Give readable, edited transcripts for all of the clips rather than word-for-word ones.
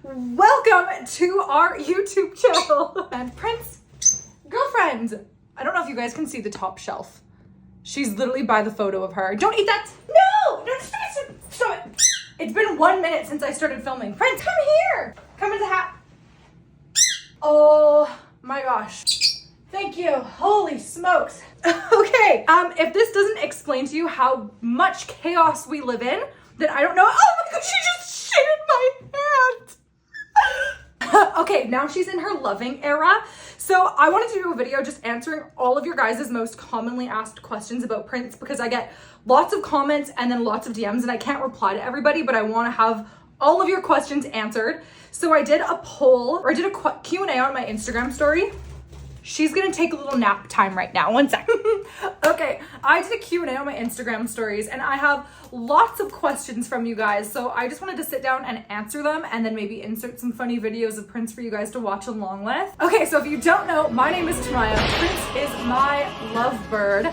Welcome to our YouTube channel. And Prince, girlfriend. I don't know if you guys can see the top shelf. She's literally by the photo of her. Don't eat that. No, don't stop it. It's been 1 minute since I started filming. Prince, come here. Come in the hat. Oh my gosh. Thank you. Holy smokes. Okay, if this doesn't explain to you how much chaos we live in, then I don't know. Oh my gosh, she just shit in my hand. Okay, now she's in her loving era. So I wanted to do a video just answering all of your guys' most commonly asked questions about Prince, because I get lots of comments and then lots of DMs and I can't reply to everybody, but I want to have all of your questions answered. So I did a poll, or I did a Q&A on my Instagram story. She's gonna take a little nap time right now. 1 sec. Okay, I did a Q&A on my Instagram stories and I have lots of questions from you guys. So I just wanted to sit down and answer them and then maybe insert some funny videos of Prince for you guys to watch along with. Okay, so if you don't know, my name is Tamaya. Prince is my lovebird.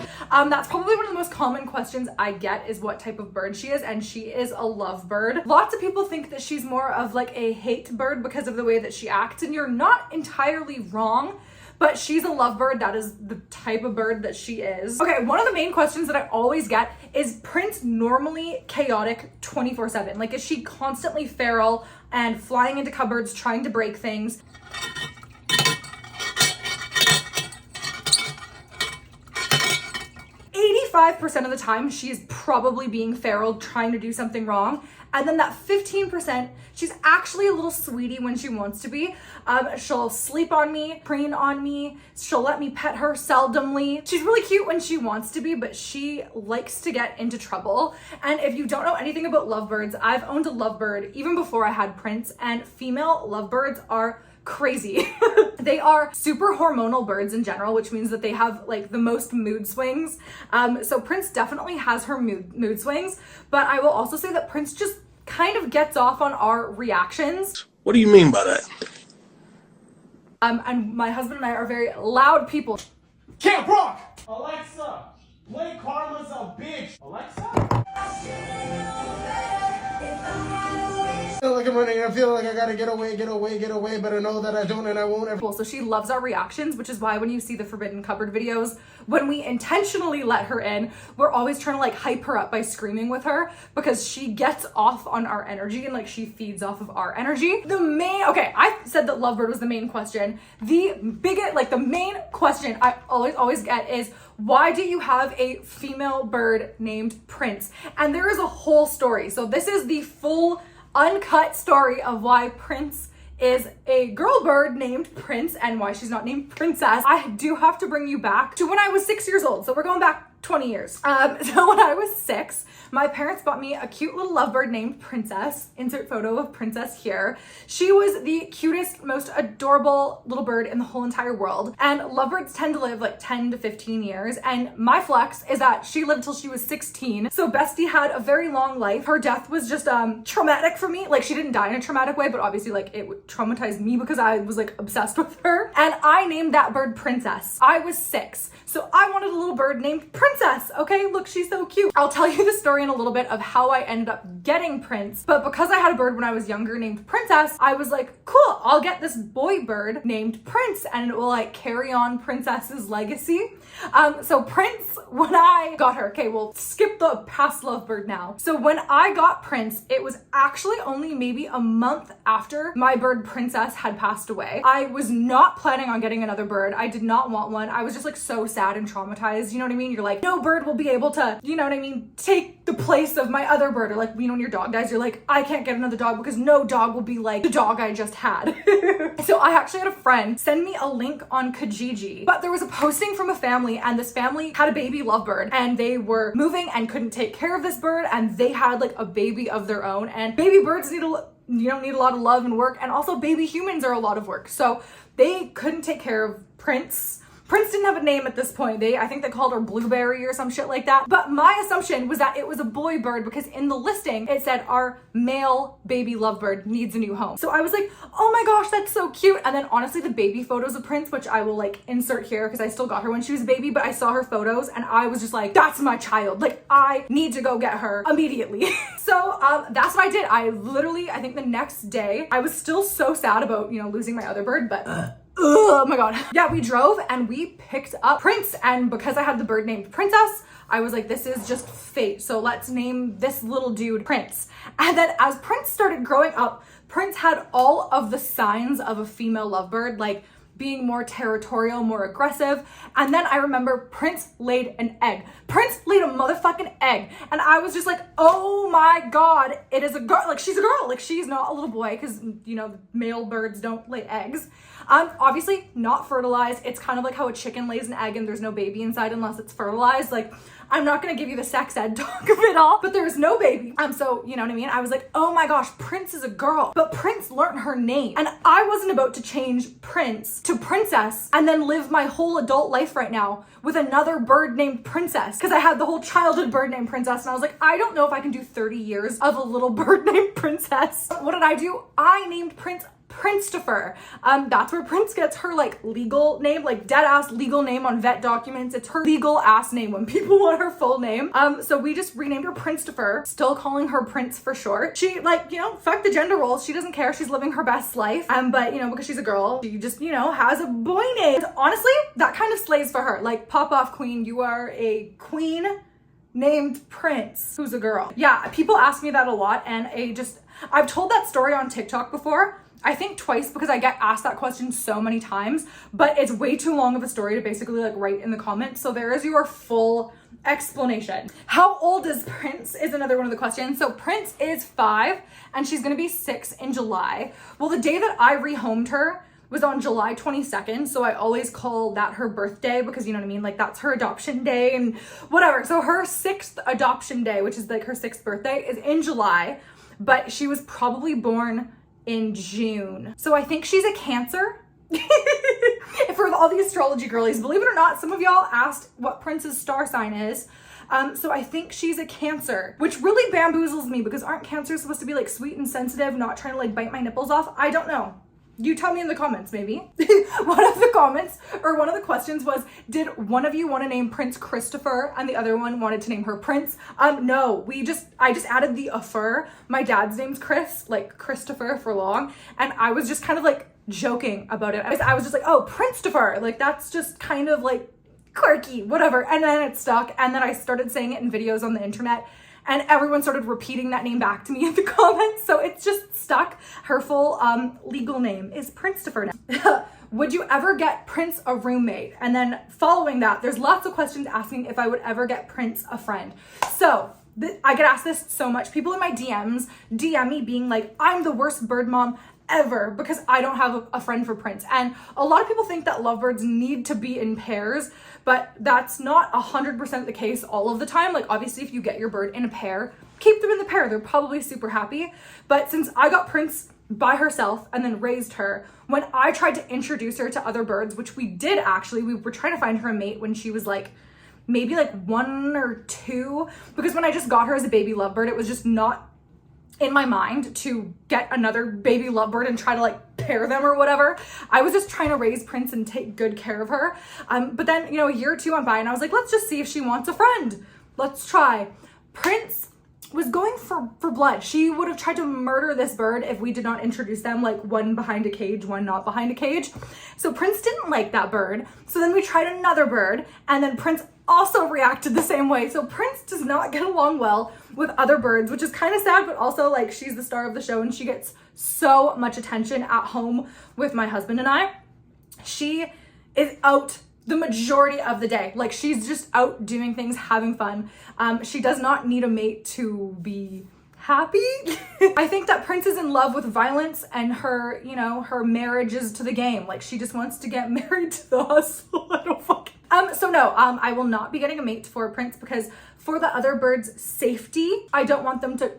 That's probably one of the most common questions I get is what type of bird she is, and she is a lovebird. Lots of people think that she's more of like a hate bird because of the way that she acts, and you're not entirely wrong. But she's a lovebird. That is the type of bird that she is. Okay, one of the main questions that I always get is Prince normally chaotic 24/7? Like, is she constantly feral and flying into cupboards, trying to break things? %85 of the time, she is probably being feral, trying to do something wrong. And then that 15%, she's actually a little sweetie when she wants to be. She'll sleep on me, preen on me. She'll let me pet her seldomly. She's really cute when she wants to be, but she likes to get into trouble. And if you don't know anything about lovebirds, I've owned a lovebird even before I had Prince, and female lovebirds are crazy. They are super hormonal birds in general, which means that they have like the most mood swings. So Prince definitely has her mood swings, but I will also say that Prince just kind of gets off on our reactions. What do you mean by that? And my husband and I are very loud people. Camp Rock! Alexa, play Karma's a bitch. Alexa? I feel like I'm running, I feel like I gotta get away, but I know that I don't and I won't ever. So she loves our reactions, which is why when you see the Forbidden Cupboard videos, when we intentionally let her in, we're always trying to like hype her up by screaming with her, because she gets off on our energy and like she feeds off of our energy. Okay, I said that lovebird was the main question. The main question I always get is, why do you have a female bird named Prince? And there is a whole story. So this is the full uncut story of why Prince is a girl bird named Prince and why she's not named Princess. I do have to bring you back to when I was 6 years old. So we're going back 20 years. So when I was 6, my parents bought me a cute little lovebird named Princess. Insert photo of Princess here. She was the cutest, most adorable little bird in the whole entire world. And lovebirds tend to live like 10 to 15 years. And my flex is that she lived till she was 16. So Bestie had a very long life. Her death was just traumatic for me. Like, she didn't die in a traumatic way, but obviously like it traumatized me because I was like obsessed with her. And I named that bird Princess. I was 6. So I wanted a little bird named Princess. Okay, look, she's so cute. I'll tell you the story in a little bit of how I ended up getting Prince, but because I had a bird when I was younger named Princess, I was like, cool, I'll get this boy bird named Prince and it will like carry on Princess's legacy. So Prince, when I got her, okay, we'll skip the past lovebird now. So when I got Prince, it was actually only maybe a month after my bird Princess had passed away. I was not planning on getting another bird. I did not want one. I was just like so sad and traumatized. You know what I mean? You're like, no bird will be able to, you know what I mean, take the place of my other bird. Or like, you know, when your dog dies, you're like, I can't get another dog because no dog will be like the dog I just had. So I actually had a friend send me a link on Kijiji, but there was a posting from a family, and this family had a baby lovebird and they were moving and couldn't take care of this bird, and they had like a baby of their own, and baby birds need a lot of love and work, and also baby humans are a lot of work. So they couldn't take care of Prince Prince didn't have a name at this point. I think they called her Blueberry or some shit like that. But my assumption was that it was a boy bird because in the listing, it said our male baby lovebird needs a new home. So I was like, oh my gosh, that's so cute. And then honestly, the baby photos of Prince, which I will like insert here because I still got her when she was a baby, but I saw her photos and I was just like, that's my child. Like I need to go get her immediately. So that's what I did. I think the next day, I was still so sad about, losing my other bird, but oh my God. Yeah, we drove and we picked up Prince. And because I had the bird named Princess, I was like, this is just fate. So let's name this little dude Prince. And then as Prince started growing up, Prince had all of the signs of a female lovebird, like being more territorial, more aggressive. And then I remember Prince laid an egg. Prince laid a motherfucking egg. And I was just like, oh my God, it is a girl. Like she's a girl. Like she's not a little boy because, male birds don't lay eggs. Obviously not fertilized. It's kind of like how a chicken lays an egg and there's no baby inside unless it's fertilized. Like I'm not gonna give you the sex ed talk of it all, but there's no baby. So you know what I mean? I was like, oh my gosh, Prince is a girl. But Prince learned her name. And I wasn't about to change Prince to Princess and then live my whole adult life right now with another bird named Princess. Because I had the whole childhood bird named Princess and I was like, I don't know if I can do 30 years of a little bird named Princess. What did I do? I named Prince Christopher. That's where Prince gets her like legal name, like dead ass legal name on vet documents. It's her legal ass name when people want her full name. So we just renamed her Christopher, still calling her Prince for short. She fuck the gender roles. She doesn't care. She's living her best life. But because she's a girl, she just, has a boy name. Honestly, that kind of slays for her. Like pop off queen. You are a queen named Prince, who's a girl. Yeah, people ask me that a lot and I've told that story on TikTok before. I think twice because I get asked that question so many times, but it's way too long of a story to basically like write in the comments. So there is your full explanation. How old is Prince is another one of the questions. So Prince is 5 and she's gonna be 6 in July. Well, the day that I rehomed her was on July 22nd. So I always call that her birthday because you know what I mean? Like that's her adoption day and whatever. So her 6th adoption day, which is like her 6th birthday, is in July, but she was probably born in June. So I think she's a Cancer. For all the astrology girlies, believe it or not, some of y'all asked what Prince's star sign is. So I think she's a Cancer, which really bamboozles me because aren't Cancers supposed to be like sweet and sensitive, not trying to like bite my nipples off? I don't know. You tell me in the comments, maybe. One of the questions was, did one of you want to name Prince Christopher and the other one wanted to name her Prince? No, I just added the fur. My dad's name's Chris, like Christopher for long. And I was just kind of like joking about it. I was just like, oh, Prince-topher. Like that's just kind of like quirky, whatever. And then it stuck. And then I started saying it in videos on the internet. And everyone started repeating that name back to me in the comments. So it's just stuck. Her full legal name is Prince-topher now. Would you ever get Prince a roommate? And then following that, there's lots of questions asking if I would ever get Prince a friend. So I get asked this so much. People in my DMs DM me being like, I'm the worst bird mom ever because I don't have a friend for Prince. And a lot of people think that lovebirds need to be in pairs, but that's not 100% the case all of the time. Like obviously if you get your bird in a pair, keep them in the pair. They're probably super happy. But since I got Prince by herself and then raised her, when I tried to introduce her to other birds, which we did actually, we were trying to find her a mate when she was like maybe like 1 or 2, because when I just got her as a baby lovebird, it was just not in my mind to get another baby lovebird and try to like pair them or whatever. I was just trying to raise Prince and take good care of her. But then, a year or 2 went by and I was like, let's just see if she wants a friend. Let's try. Prince was going for blood. She would have tried to murder this bird if we did not introduce them, like one behind a cage, one not behind a cage. So Prince didn't like that bird. So then we tried another bird and then Prince also reacted the same way. So Prince does not get along well with other birds, which is kind of sad, but also like she's the star of the show and she gets so much attention at home with my husband and I. She is out the majority of the day. Like she's just out doing things, having fun. She does not need a mate to be happy. I think that Prince is in love with violence and her, her marriage is to the game. Like she just wants to get married to the hustle. I don't fucking. So no, I will not be getting a mate for Prince because for the other birds' safety, I don't want them to.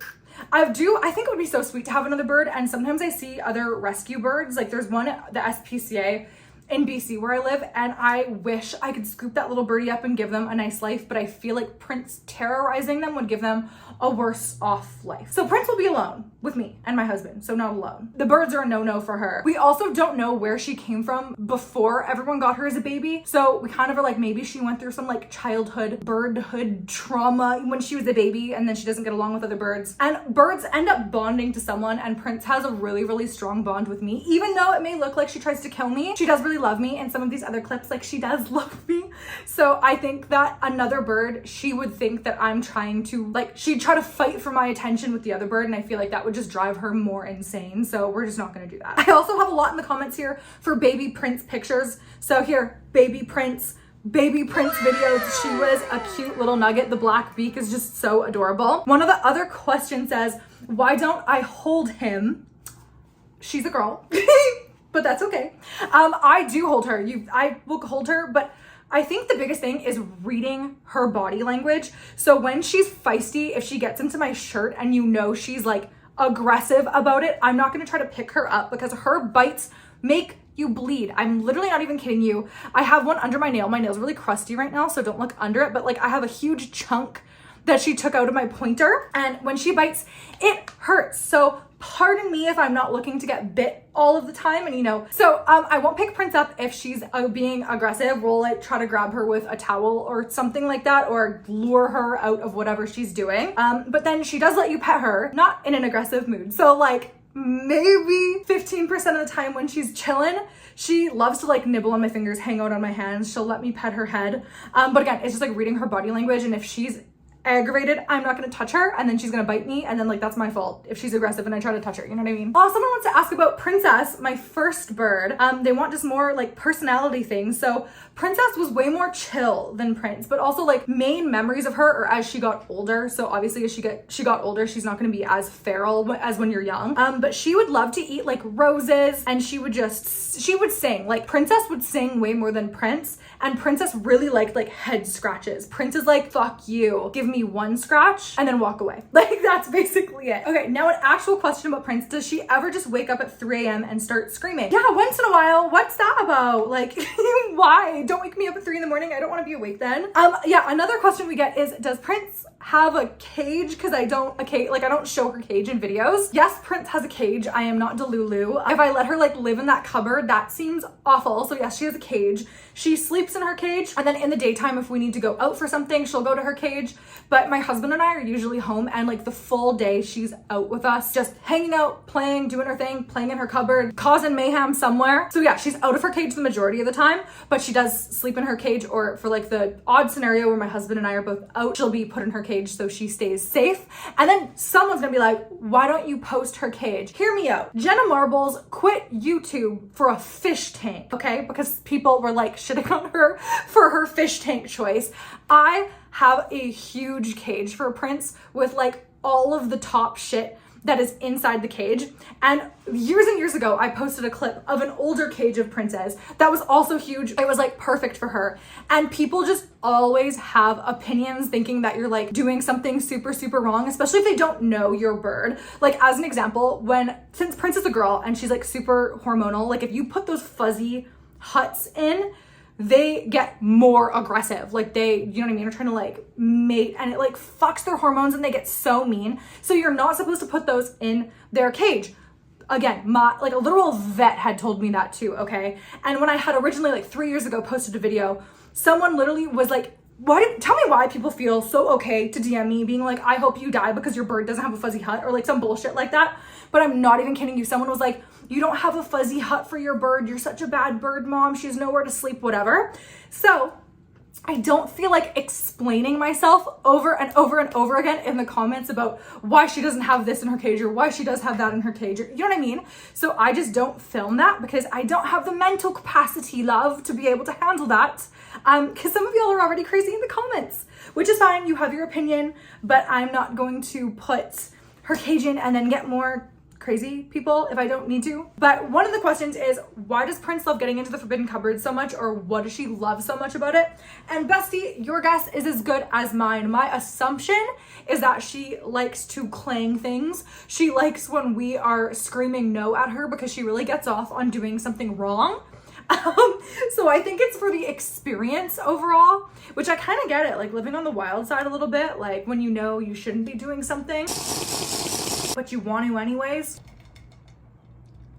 I think it would be so sweet to have another bird. And sometimes I see other rescue birds. Like there's one, the SPCA in BC where I live, and I wish I could scoop that little birdie up and give them a nice life, but I feel like Prince terrorizing them would give them a worse off life. So Prince will be alone with me and my husband, so not alone. The birds are a no-no for her. We also don't know where she came from before everyone got her as a baby, so we kind of are like, maybe she went through some like childhood birdhood trauma when she was a baby, and then she doesn't get along with other birds. And birds end up bonding to someone, and Prince has a really, really strong bond with me. Even though it may look like she tries to kill me, she does really love me. And some of these other clips, like, she does love me. So I think that another bird, she would think that I'm trying to, like, she'd try to fight for my attention with the other bird, and I feel like that would just drive her more insane. So we're just not gonna do that. I also have a lot in the comments here for baby Prince pictures. So here, baby Prince videos. She was a cute little nugget. The black beak is just so adorable. One of the other questions says, why don't I hold him? She's a girl, but that's okay. I do hold her. I will hold her, but I think the biggest thing is reading her body language. So when she's feisty, if she gets into my shirt and you know she's like aggressive about it, I'm not gonna try to pick her up because her bites make you bleed. I'm literally not even kidding you. I have one under my nail. My nail's really crusty right now, so don't look under it, but like I have a huge chunk that she took out of my pointer, and when she bites, it hurts. So pardon me if I'm not looking to get bit all of the time, and you know, so I won't pick Prince up if she's being aggressive. We'll like try to grab her with a towel or something like that, or lure her out of whatever she's doing. But then she does let you pet her, not in an aggressive mood. So like maybe 15% of the time when she's chilling, she loves to like nibble on my fingers, hang out on my hands. She'll let me pet her head. But again, it's just like reading her body language, and if she's aggravated, I'm not gonna touch her, and then she's gonna bite me, and then like that's my fault if she's aggressive and I try to touch her, you know what I mean? Someone wants to ask about Princess, my first bird. They want just more like personality things. So Princess was way more chill than Prince, but also like main memories of her are as she got older. So obviously as she got older, she's not gonna be as feral as when you're young. But she would love to eat like roses, and she would sing. Like Princess would sing way more than Prince, and Princess really liked like head scratches. Prince is like, fuck you, give me one scratch and then walk away. Like that's basically it. Okay, now an actual question about Prince. Does she ever just wake up at 3 a.m. and start screaming? Yeah, once in a while. What's that about? Like, why? Don't wake me up at 3 in the morning. I don't want to be awake then. Yeah, another question we get is, does Prince have a cage? Because I don't show her cage in videos. Yes, Prince has a cage. I am not Delulu. If I let her like live in that cupboard, that seems awful. So yes, she has a cage. She sleeps in her cage, and then in the daytime, if we need to go out for something, she'll go to her cage. But my husband and I are usually home, and like the full day she's out with us, just hanging out, playing, doing her thing, playing in her cupboard, causing mayhem somewhere. So yeah, she's out of her cage the majority of the time, but she does sleep in her cage, or for like the odd scenario where my husband and I are both out, she'll be put in her cage so she stays safe. And then someone's gonna be like, why don't you post her cage? Hear me out. Jenna Marbles quit YouTube for a fish tank, okay? Because people were like shitting on her for her fish tank choice. I have a huge cage for Prince with like all of the top shit that is inside the cage. And years ago, I posted a clip of an older cage of Princess that was also huge. It was like perfect for her. And people just always have opinions thinking that you're like doing something super, super wrong, especially if they don't know your bird. Like as an example, since Prince is a girl and she's like super hormonal, like if you put those fuzzy huts in, they get more aggressive. Like you know what I mean? Are trying to like mate, and it like fucks their hormones and they get so mean. So you're not supposed to put those in their cage. Again, like a literal vet had told me that too, okay? And when I had originally like 3 years ago posted a video, someone literally was like, tell me why people feel so okay to DM me being like, I hope you die because your bird doesn't have a fuzzy hut, or like some bullshit like that. But I'm not even kidding you. Someone was like, you don't have a fuzzy hut for your bird. You're such a bad bird mom. She has nowhere to sleep, whatever. So I don't feel like explaining myself over and over and over again in the comments about why she doesn't have this in her cage or why she does have that in her cage. You know what I mean? So I just don't film that because I don't have the mental capacity, love, to be able to handle that. Because some of y'all are already crazy in the comments, which is fine. You have your opinion, but I'm not going to put her cage in and then get more crazy people if I don't need to. But one of the questions is, why does Prince love getting into the forbidden cupboard so much, or what does she love so much about it? And bestie, your guess is as good as mine. My assumption is that she likes to clang things. She likes when we are screaming no at her because she really gets off on doing something wrong. So I think it's for the experience overall, which I kind of get it, like living on the wild side a little bit, like when you know you shouldn't be doing something, but you want to anyways.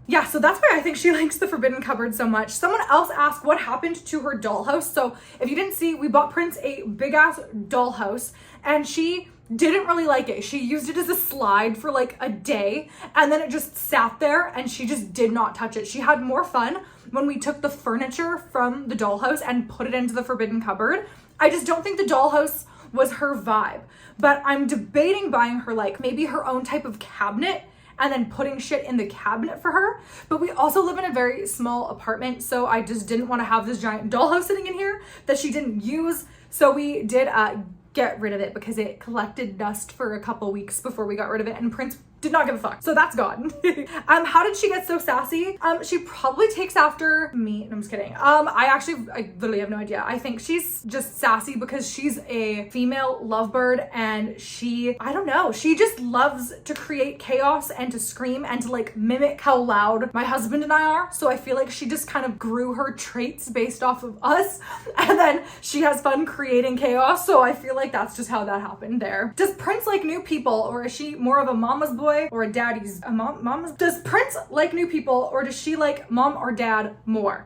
Yeah, so that's why I think she likes the Forbidden Cupboard so much. Someone else asked what happened to her dollhouse. So if you didn't see, we bought Prince a big ass dollhouse and she didn't really like it. She used it as a slide for like a day and then it just sat there and she just did not touch it. She had more fun when we took the furniture from the dollhouse and put it into the Forbidden Cupboard. I just don't think the dollhouse was her vibe, but I'm debating buying her like maybe her own type of cabinet and then putting shit in the cabinet for her. But we also live in a very small apartment, so I just didn't want to have this giant dollhouse sitting in here that she didn't use. So we did get rid of it because it collected dust for a couple weeks before we got rid of it, and Prince did not give a fuck. So that's gone. How did she get so sassy? She probably takes after me. No, I'm just kidding. I literally have no idea. I think she's just sassy because she's a female lovebird and I don't know, she just loves to create chaos and to scream and to like mimic how loud my husband and I are. So I feel like she just kind of grew her traits based off of us and then she has fun creating chaos. So I feel like that's just how that happened there. Does Prince like new people or is she more of a mama's boy or a daddy's mama's? Does Prince like new people or does she like mom or dad more?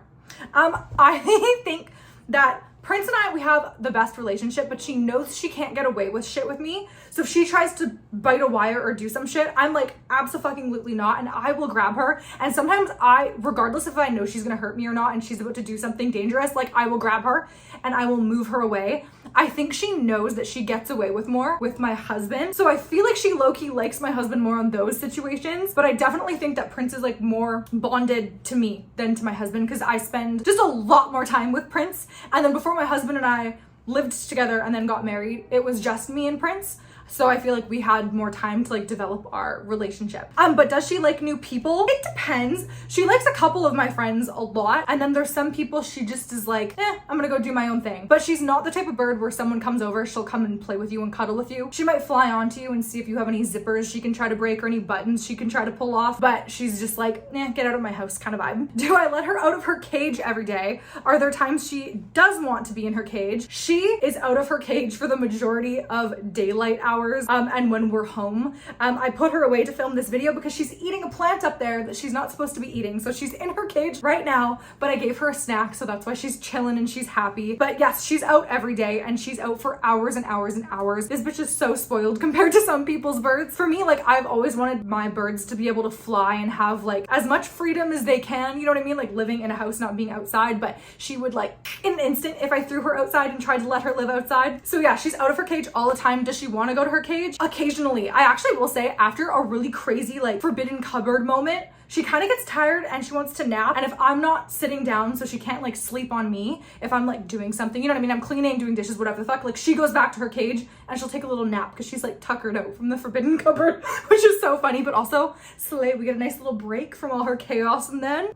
I think that Prince and I, we have the best relationship, but she knows she can't get away with shit with me. So if she tries to bite a wire or do some shit, I'm like, abso-fucking-lutely not, and I will grab her. And sometimes regardless if I know she's gonna hurt me or not and she's about to do something dangerous, like I will grab her and I will move her away. I think she knows that she gets away with more with my husband. So I feel like she low-key likes my husband more on those situations, but I definitely think that Prince is like more bonded to me than to my husband because I spend just a lot more time with Prince. And then before my husband and I lived together and then got married, it was just me and Prince. So I feel like we had more time to like develop our relationship. But does she like new people? It depends. She likes a couple of my friends a lot. And then there's some people she just is like, I'm gonna go do my own thing. But she's not the type of bird where someone comes over, she'll come and play with you and cuddle with you. She might fly onto you and see if you have any zippers she can try to break or any buttons she can try to pull off. But she's just like, get out of my house kind of vibe. Do I let her out of her cage every day? Are there times she does want to be in her cage? She is out of her cage for the majority of daylight hours. And when we're home, I put her away to film this video because she's eating a plant up there that she's not supposed to be eating. So she's in her cage right now, but I gave her a snack. So that's why she's chilling and she's happy. But yes, she's out every day and she's out for hours and hours and hours. This bitch is so spoiled compared to some people's birds. For me, like I've always wanted my birds to be able to fly and have like as much freedom as they can. You know what I mean? Like living in a house, not being outside, but she would like in an instant if I threw her outside and tried to let her live outside. So yeah, she's out of her cage all the time. Does she want to go to her cage? Occasionally. I actually will say after a really crazy like Forbidden Cupboard moment, she kind of gets tired and she wants to nap. And if I'm not sitting down so she can't like sleep on me, if I'm like doing something, you know what I mean? I'm cleaning, doing dishes, whatever the fuck, like she goes back to her cage and she'll take a little nap because she's like tuckered out from the Forbidden Cupboard, which is so funny, but also slay, we get a nice little break from all her chaos. And then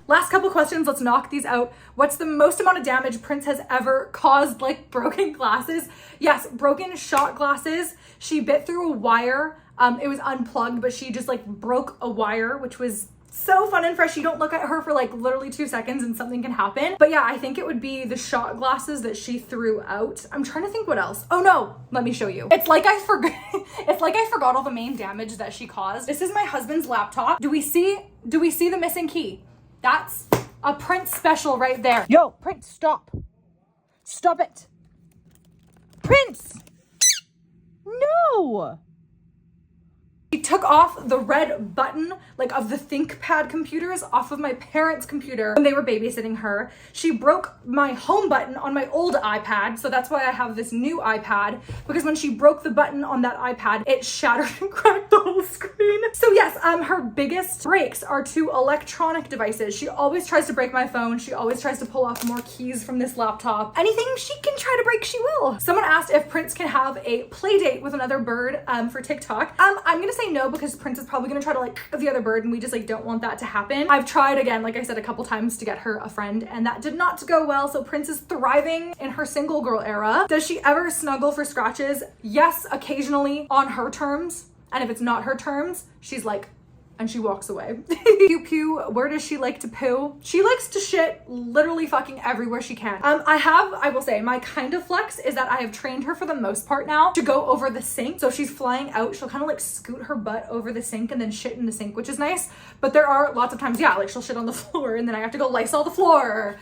last couple questions, let's knock these out. What's the most amount of damage Prince has ever caused, like broken glasses? Yes, broken shot glasses. She bit through a wire. It was unplugged, but she just like broke a wire, which was so fun and fresh. You don't look at her for like literally 2 seconds and something can happen. But yeah, I think it would be the shot glasses that she threw out. I'm trying to think what else. Oh no, let me show you. It's like I forgot all the main damage that she caused. This is my husband's laptop. Do we see the missing key? That's a Prince special right there. Yo, Prince, stop. Stop it. Prince! No! She took off the red button, like of the ThinkPad computers off of my parents' computer when they were babysitting her. She broke my home button on my old iPad, so that's why I have this new iPad, because when she broke the button on that iPad, it shattered and cracked the whole screen. So yes, her biggest breaks are to electronic devices. She always tries to break my phone. She always tries to pull off more keys from this laptop. Anything she can try to break, she will. Someone asked if Prince can have a play date with another bird for TikTok. I'm gonna say no because Prince is probably gonna try to like the other bird and we just like don't want that to happen. I've tried again, like I said, a couple times to get her a friend and that did not go well. So Prince is thriving in her single girl era. Does she ever snuggle for scratches? Yes, occasionally on her terms. And if it's not her terms, she's like, and she walks away. Pew pew, where does she like to poo? She likes to shit literally fucking everywhere she can. I will say, my kind of flex is that I have trained her for the most part now to go over the sink. So if she's flying out, she'll kind of like scoot her butt over the sink and then shit in the sink, which is nice. But there are lots of times, yeah, like she'll shit on the floor and then I have to go Lysol the floor.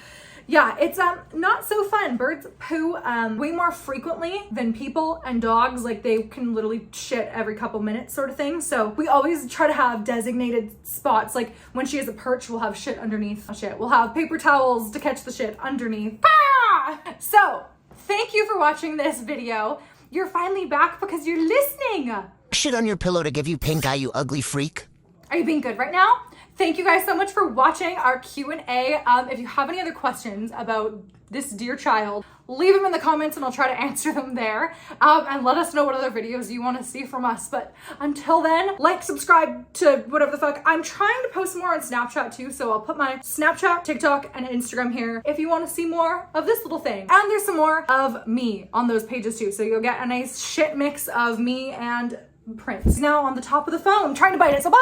Yeah, it's not so fun. Birds poo way more frequently than people and dogs. Like they can literally shit every couple minutes sort of thing. So we always try to have designated spots. Like when she has a perch, we'll have shit underneath shit. We'll have paper towels to catch the shit underneath. Ah! So thank you for watching this video. You're finally back because you're listening. Shit on your pillow to give you pink eye, you ugly freak. Are you being good right now? Thank you guys so much for watching our Q&A. If you have any other questions about this dear child, leave them in the comments and I'll try to answer them there. And let us know what other videos you want to see from us. But until then, like, subscribe to whatever the fuck. I'm trying to post more on Snapchat too, so I'll put my Snapchat, TikTok, and Instagram here if you want to see more of this little thing. And there's some more of me on those pages too, so you'll get a nice shit mix of me and Prince. Now on the top of the phone, trying to bite it, so bye!